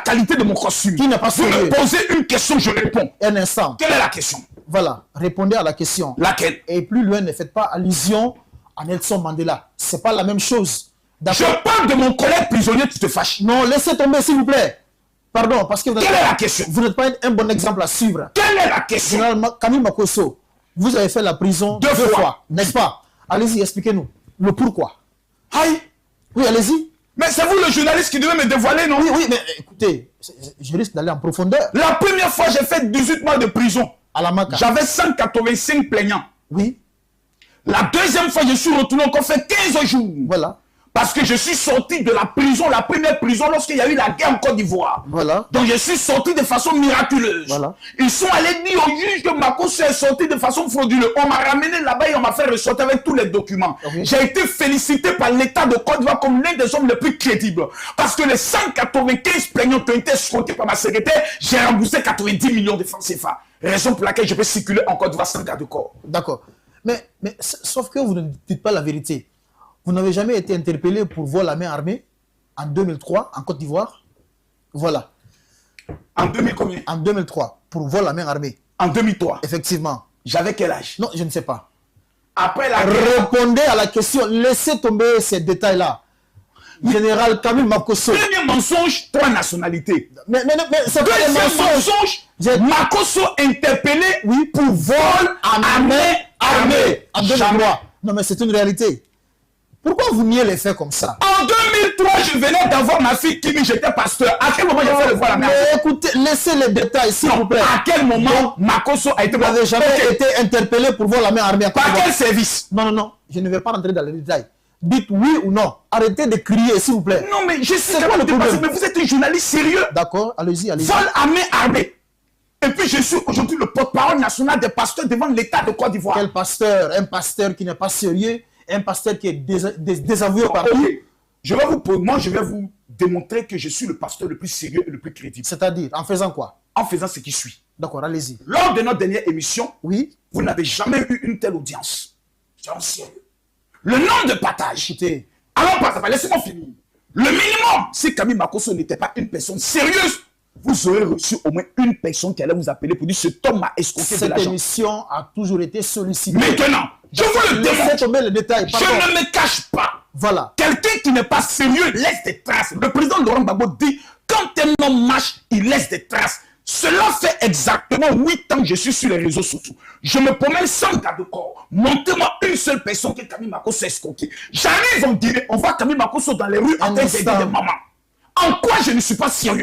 qualité de mon costume. Qui n'est pas Vous me sérieux. posez une question, je réponds. Un instant. Quelle est la question? Voilà, répondez à la question. Laquelle? Et plus loin, ne faites pas allusion à Nelson Mandela. C'est pas la même chose. Je parle de mon collègue prisonnier, tu te fâches. Non, laissez tomber, s'il vous plaît. Pardon, parce que vous Quelle est la question? vous n'êtes pas un bon exemple à suivre. Quelle est la question? Général Camille Makosso, vous avez fait la prison Deux fois. n'est-ce pas? Allez-y, expliquez-nous le pourquoi. Aïe! Oui, allez-y. Mais c'est vous le journaliste qui devait me dévoiler, non? Oui, oui, mais écoutez, je risque d'aller en profondeur. La première fois, j'ai fait 18 mois de prison. À la Maca. J'avais 185 plaignants. Oui, La deuxième fois, je suis retourné encore fait 15 jours. voilà. Parce que je suis sorti de la prison, la première prison, lorsqu'il y a eu la guerre en Côte d'Ivoire. Voilà. Donc je suis sorti de façon miraculeuse. Voilà. Ils sont allés dire au juge que Makosso est sorti de façon frauduleuse. On m'a ramené là-bas et on m'a fait ressortir avec tous les documents. Okay. J'ai été félicité par l'État de Côte d'Ivoire comme l'un des hommes les plus crédibles. Parce que les 195 plaignants qui ont été escroqués par ma secrétaire, j'ai remboursé 90 millions de francs CFA. Raison pour laquelle je peux circuler en Côte d'Ivoire sans garde de corps. D'accord. Mais sauf que vous ne dites pas la vérité. Vous n'avez jamais été interpellé pour vol à main armée en 2003 en Côte d'Ivoire. Voilà. En 2000 combien? En 2003 pour vol à main armée. En 2003. Effectivement. J'avais quel âge? Non, je ne sais pas. Après la guerre. Répondez à la question. Laissez tomber ces détails-là. Général Camille Makosso. Premier mensonge, 3 nationalités. Mais c'est pas des Deuxième mensonges. mensonge, Makosso interpellé, oui, pour vol à main armée. En 2003. Non, mais c'est une réalité. Pourquoi vous niez les faits comme ça? En 2003, je venais d'avoir ma fille Kimi, j'étais pasteur. À quel moment j'ai fait le vol à main armée? Mais écoutez, laissez les détails, s'il vous plaît. À quel moment Makosso a été... Vous n'avez jamais été interpellé pour vol à main armée. Par quel service? Non, non, non. Je ne vais pas rentrer dans les détails. Dites oui ou non. Arrêtez de crier, s'il vous plaît. Non, mais je sais pas le problème. mais vous êtes un journaliste sérieux. D'accord, allez-y, allez-y. Vol à main armée. Et puis je suis aujourd'hui le porte-parole national des pasteurs devant l'État de Côte d'Ivoire. Quel pasteur? Un pasteur qui n'est pas sérieux, un pasteur qui est désavoué partout. Okay. Moi, je vais vous démontrer que je suis le pasteur le plus sérieux et le plus crédible. C'est-à-dire, en faisant quoi? En faisant ce qui suit. D'accord, allez-y. Lors de notre dernière émission, oui, vous n'avez jamais eu une telle audience. C'est en sérieux. Le nombre de partages. Écoutez. Alors, laissez-moi finir. Le minimum, si Camille Makosso n'était pas une personne sérieuse, vous aurez reçu au moins une personne qui allait vous appeler pour dire cet homme m'a escroqué de l'argent. Cette émission a toujours été sollicitée. Maintenant, je vous le démontre. Tomber les détails. Je ne me cache pas. Voilà. Quelqu'un qui n'est pas sérieux laisse des traces. Le président Laurent Gbagbo dit, quand un homme marche, il laisse des traces. Cela fait exactement 8 ans que je suis sur les réseaux sociaux. Je me promène sans garde de corps. Montez-moi une seule personne que Camille Makosso a escroqué. J'arrive, on voit Camille Makosso dans les rues en train d'aider des mamans. En quoi je ne suis pas sérieux?